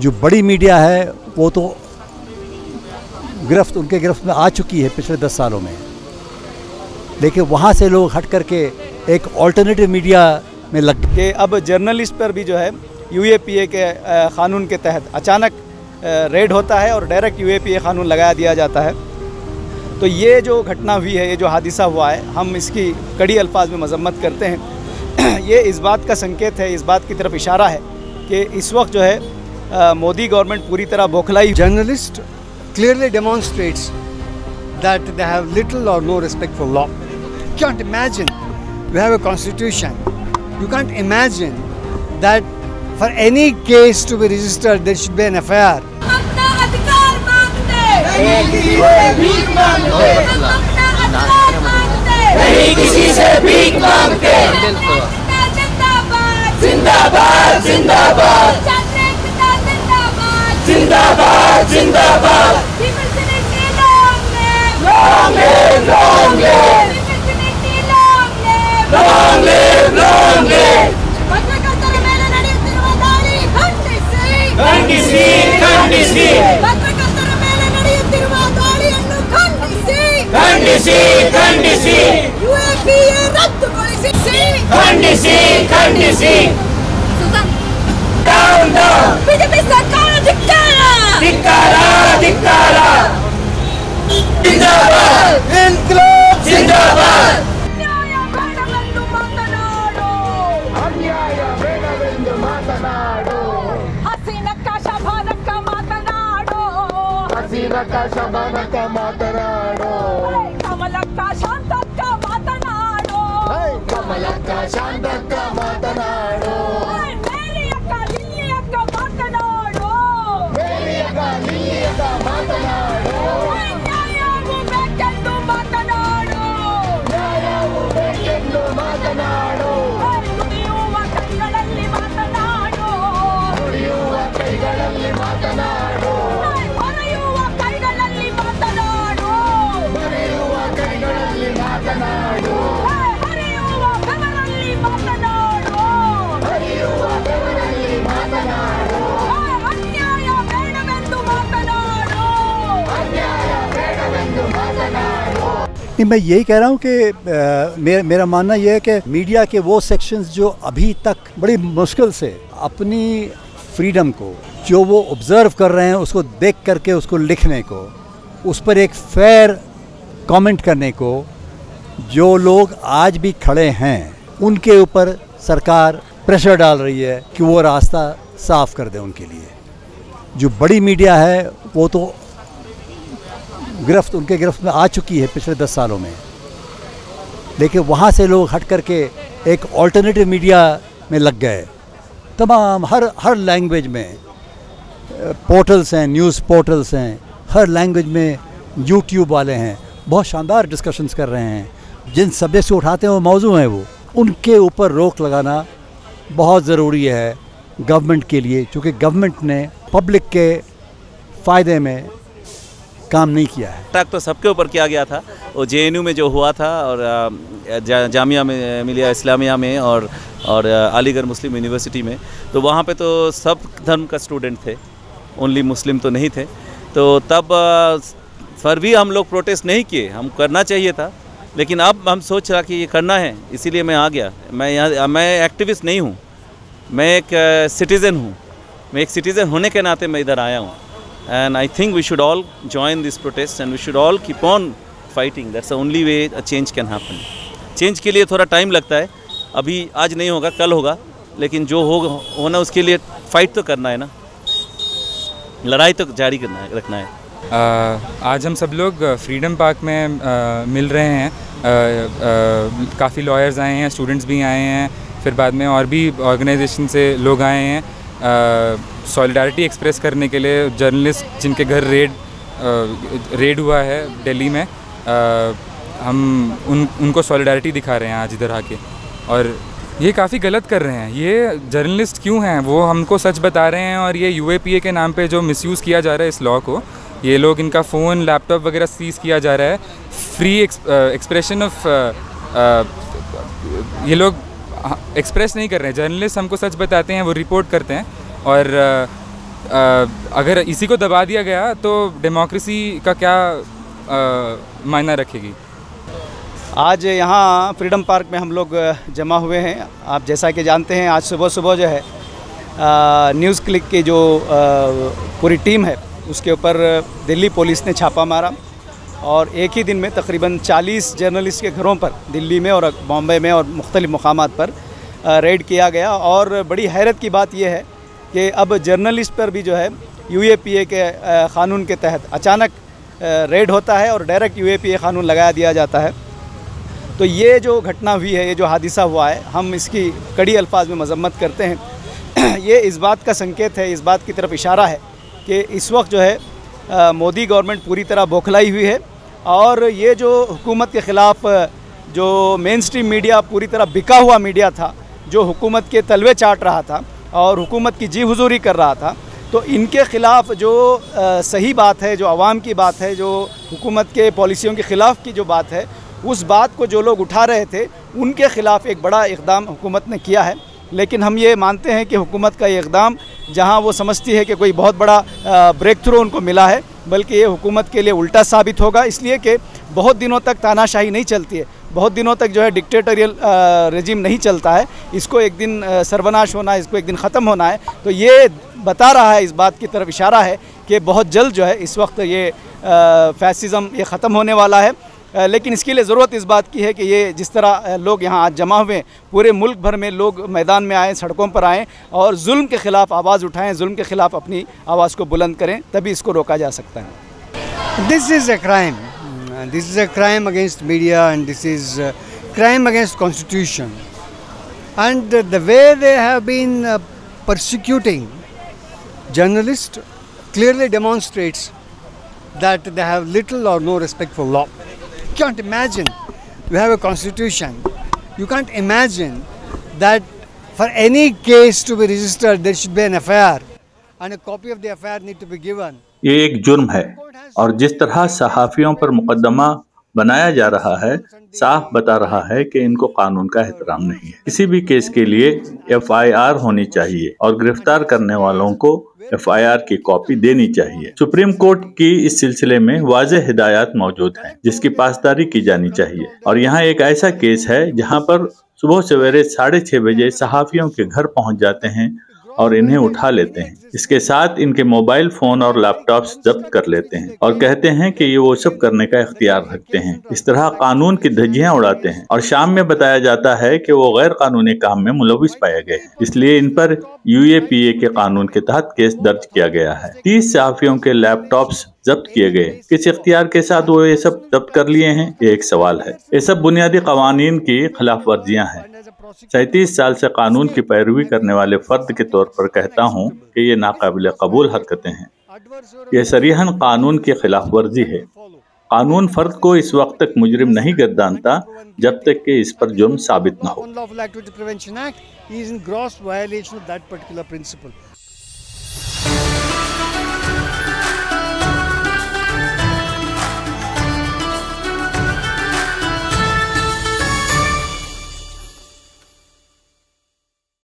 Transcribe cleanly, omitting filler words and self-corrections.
जो बड़ी मीडिया है वो तो उनके गिरफ्त में आ चुकी है पिछले 10 सालों में, लेकिन वहाँ से लोग हट करके एक ऑल्टरनेटिव मीडिया में लग गए। अब जर्नलिस्ट पर भी जो है यूएपीए के क़ानून के तहत अचानक रेड होता है और डायरेक्ट यूएपीए क़ानून लगाया दिया जाता है। तो ये जो घटना हुई है, ये जो हादिसा हुआ है, हम इसकी कड़ी अल्फाज में मजम्मत करते हैं। ये इस बात का संकेत है, इस बात की तरफ इशारा है कि इस वक्त जो है मोदी गवर्नमेंट पूरी तरह बौखलाई। Journalist clearly demonstrates that they have little or no respect for law. You can't imagine, we have a constitution, you can't imagine that for any case to be registered there should be an FIR. जिंदाबाद जिंदाबाद long live long live long live long live ಪತ್ರಕರ್ತರ ಮೇಲೆ ನಡೆಯುತ್ತಿರುವ ದಾಳಿ ಖಂಡಿಸಿ ಖಂಡಿಸಿ ಪತ್ರಕರ್ತರ ಮೇಲೆ ನಡೆಯುತ್ತಿರುವ ದಾಳಿಯನ್ನು ಖಂಡಿಸಿ ಖಂಡಿಸಿ ಯುಎಪಿಎ ರದ್ದುಗೊಳಿಸಿ ಖಂಡಿಸಿ ಖಂಡಿಸಿ down down ಬಿಜೆಪಿ ಸರ್ಕಾರ ಧಿಕ್ಕಾರ ಧಿಕ್ಕಾರ जिंदाबाद इनकलाब जिंदाबाद अन्याय ಬೇಡವೆಂದು ಮಾತನಾಡು अन्याय ಬೇಡವೆಂದು ಮಾತನಾಡು ಹಸಿನಕ್ಕ ಶಬನಕ್ಕ ಮಾತನಾಡು ಹಸಿನಕ್ಕ ಶಬನಕ್ಕ ಮಾತನಾಡು ಕಮಲಕ್ಕ ಶಾಂತಕ್ಕ ಮಾತನಾಡು ಕಮಲಕ್ಕ ಶಾಂತಕ್ಕ ಮಾತನಾಡು ಮೇಲಿಯಕ್ಕ ಲಿಲ್ಲಿಯಕ್ಕ ಮಾತನಾಡು ಮೇಲಿಯಕ್ಕ ಲಿಲ್ಲಿಯಕ್ಕ ಮಾತನಾಡು मैं यही कह रहा हूँ कि मेरा मानना यह है कि मीडिया के वो सेक्शंस जो अभी तक बड़ी मुश्किल से अपनी फ्रीडम को जो वो ऑब्ज़र्व कर रहे हैं उसको देख करके उसको लिखने को, उस पर एक फेयर कमेंट करने को जो लोग आज भी खड़े हैं उनके ऊपर सरकार प्रेशर डाल रही है कि वो रास्ता साफ कर दे उनके लिए। जो बड़ी मीडिया है वो तो उनके गिरफ्त में आ चुकी है पिछले 10 सालों में, लेकिन वहाँ से लोग हट करके एक ऑल्टरनेटिव मीडिया में लग गए। तमाम हर लैंग्वेज में पोर्टल्स हैं, न्यूज़ पोर्टल्स हैं, हर लैंग्वेज में यूट्यूब वाले हैं, बहुत शानदार डिस्कशंस कर रहे हैं। जिन सब्जेक्ट्स को उठाते हैं वो मौजू हैं, वो उनके ऊपर रोक लगाना बहुत ज़रूरी है गवर्नमेंट के लिए, क्योंकि गवर्नमेंट ने पब्लिक के फ़ायदे में काम नहीं किया है। अटैक तो सबके ऊपर किया गया था, वो जेएनयू में जो हुआ था और जामिया मिलिया इस्लामिया में और अलीगढ़ मुस्लिम यूनिवर्सिटी में, तो वहाँ पे तो सब धर्म का स्टूडेंट थे, ओनली मुस्लिम तो नहीं थे। तो तब फिर भी हम लोग प्रोटेस्ट नहीं किए, हम करना चाहिए था, लेकिन अब हम सोच रहा कि ये करना है, इसीलिए मैं आ गया। मैं एक्टिविस्ट नहीं हूँ, मैं एक सिटीज़न हूँ, मैं एक सिटीज़न होने के नाते मैं इधर आया हूँ। And I think we should all join this protest and we should all keep on fighting. That's the only way a change can happen. Change के लिए थोड़ा टाइम लगता है, अभी आज नहीं होगा कल होगा, लेकिन जो होना उसके लिए फाइट तो करना है ना, लड़ाई तो जारी रखना है। आज हम सब लोग फ्रीडम पार्क में मिल रहे हैं। काफ़ी लॉयर्स आए हैं, स्टूडेंट्स भी आए हैं, फिर बाद में और भी ऑर्गेनाइजेशन से लोग आए हैं सॉलिडारिटी एक्सप्रेस करने के लिए। जर्नलिस्ट जिनके घर रेड हुआ है दिल्ली में, हम उनको सॉलिडारिटी दिखा रहे हैं आज इधर आके। और ये काफ़ी गलत कर रहे हैं, ये जर्नलिस्ट क्यों हैं वो हमको सच बता रहे हैं। और ये यूएपीए के नाम पे जो मिसयूज़ किया जा रहा है इस लॉ को, ये लोग इनका फ़ोन लैपटॉप वगैरह सीज़ किया जा रहा है। फ्री एक्सप्रेशन ऑफ ये लोग एक्सप्रेस नहीं कर रहे हैं। जर्नलिस्ट हमको सच बताते हैं, वो रिपोर्ट करते हैं और अगर इसी को दबा दिया गया तो डेमोक्रेसी का क्या मायना रखेगी। आज यहाँ फ्रीडम पार्क में हम लोग जमा हुए हैं। आप जैसा कि जानते हैं, आज सुबह सुबह जो है न्यूज़ क्लिक की जो पूरी टीम है उसके ऊपर दिल्ली पुलिस ने छापा मारा और एक ही दिन में तकरीबन 40 जर्नलिस्ट के घरों पर दिल्ली में और बॉम्बे में और मुख्तलिफ़ मकामात पर रेड किया गया। और बड़ी हैरत की बात यह है कि अब जर्नलिस्ट पर भी जो है UAPA के क़ानून के तहत अचानक रेड होता है और डायरेक्ट UAPA क़ानून लगाया दिया जाता है। तो ये जो घटना हुई है, ये जो हादिसा हुआ है, हम इसकी कड़ी अल्फाज में मजम्मत करते हैं। ये इस बात का संकेत है, इस बात की तरफ इशारा है कि इस वक्त जो है मोदी गवर्नमेंट पूरी तरह बौखलाई हुई है और ये जो हुकूमत के ख़िलाफ़ जो मेन स्ट्रीम मीडिया पूरी तरह बिका हुआ मीडिया था, जो हुकूमत के तलवे चाट रहा था और हुकूमत की जी हुजूरी कर रहा था, तो इनके ख़िलाफ़ जो सही बात है, जो आवाम की बात है, जो हुकूमत के पॉलिसियों के ख़िलाफ़ की जो बात है, उस बात को जो लोग उठा रहे थे उनके ख़िलाफ़ एक बड़ा इक़दाम हुकूमत ने किया है। लेकिन हम ये मानते हैं कि हुकूमत का ये इक़दाम जहां वो समझती है कि कोई बहुत बड़ा ब्रेक थ्रू उनको मिला है, बल्कि ये हुकूमत के लिए उल्टा साबित होगा, इसलिए कि बहुत दिनों तक तानाशाही नहीं चलती है, बहुत दिनों तक जो है डिक्टेटोरियल रेजिम नहीं चलता है। इसको एक दिन सर्वनाश होना है, इसको एक दिन ख़त्म होना है। तो ये बता रहा है, इस बात की तरफ इशारा है कि बहुत जल्द जो है इस वक्त ये फैसिज़म ये ख़त्म होने वाला है। लेकिन इसके लिए ज़रूरत इस बात की है कि ये जिस तरह लोग यहाँ आज जमा हुए, पूरे मुल्क भर में लोग मैदान में आएँ, सड़कों पर आएँ और जुल्म के ख़िलाफ़ आवाज़ उठाएँ, जुल्म के ख़िलाफ़ अपनी आवाज़ को बुलंद करें, तभी इसको रोका जा सकता है। This is a crime. This is a crime against media and this is a crime against constitution. And the way they have been persecuting journalists clearly demonstrates that they have little or no respect for law. You can't imagine, you have a constitution, you can't imagine that for any case to be registered there should be an FIR and a copy of the FIR need to be given. ये एक जुर्म है और जिस तरह सहाफ़ियों पर मुकदमा बनाया जा रहा है, साफ बता रहा है कि इनको कानून का एहतराम नहीं है। किसी भी केस के लिए FIR होनी चाहिए और गिरफ्तार करने वालों को FIR की कॉपी देनी चाहिए। सुप्रीम कोर्ट की इस सिलसिले में वाज़ेह हिदायत मौजूद हैं, जिसकी पासदारी की जानी चाहिए। और यहाँ एक ऐसा केस है जहाँ पर सुबह सवेरे 6:30 बजे सहाफ़ियों के घर पहुँच जाते हैं और इन्हें उठा लेते हैं। इसके साथ इनके मोबाइल फोन और लैपटॉप्स जब्त कर लेते हैं और कहते हैं कि ये वो सब करने का इख्तियार रखते हैं। इस तरह कानून की धज्जियां उड़ाते हैं और शाम में बताया जाता है कि वो गैर कानूनी काम में मुलविस पाए गए हैं, इसलिए इन पर UAPA के कानून के तहत केस दर्ज किया गया है। 30 सहाफ़ियों के लैपटॉप्स जब्त किए गए। किस इख्तियार के साथ वो ये सब जब्त कर लिए हैं, ये एक सवाल है। ये सब बुनियादी कवानीन की खिलाफ वर्जियाँ हैं। 37 साल से कानून की पैरवी करने वाले फर्द के तौर पर कहता हूँ कि ये नाकाबिल कबूल हरकतें हैं। ये सरीहन कानून की खिलाफ वर्जी है। कानून फर्द को इस वक्त तक मुजरिम नहीं गर्दानता जब तक कि इस पर जुर्म साबित न हो।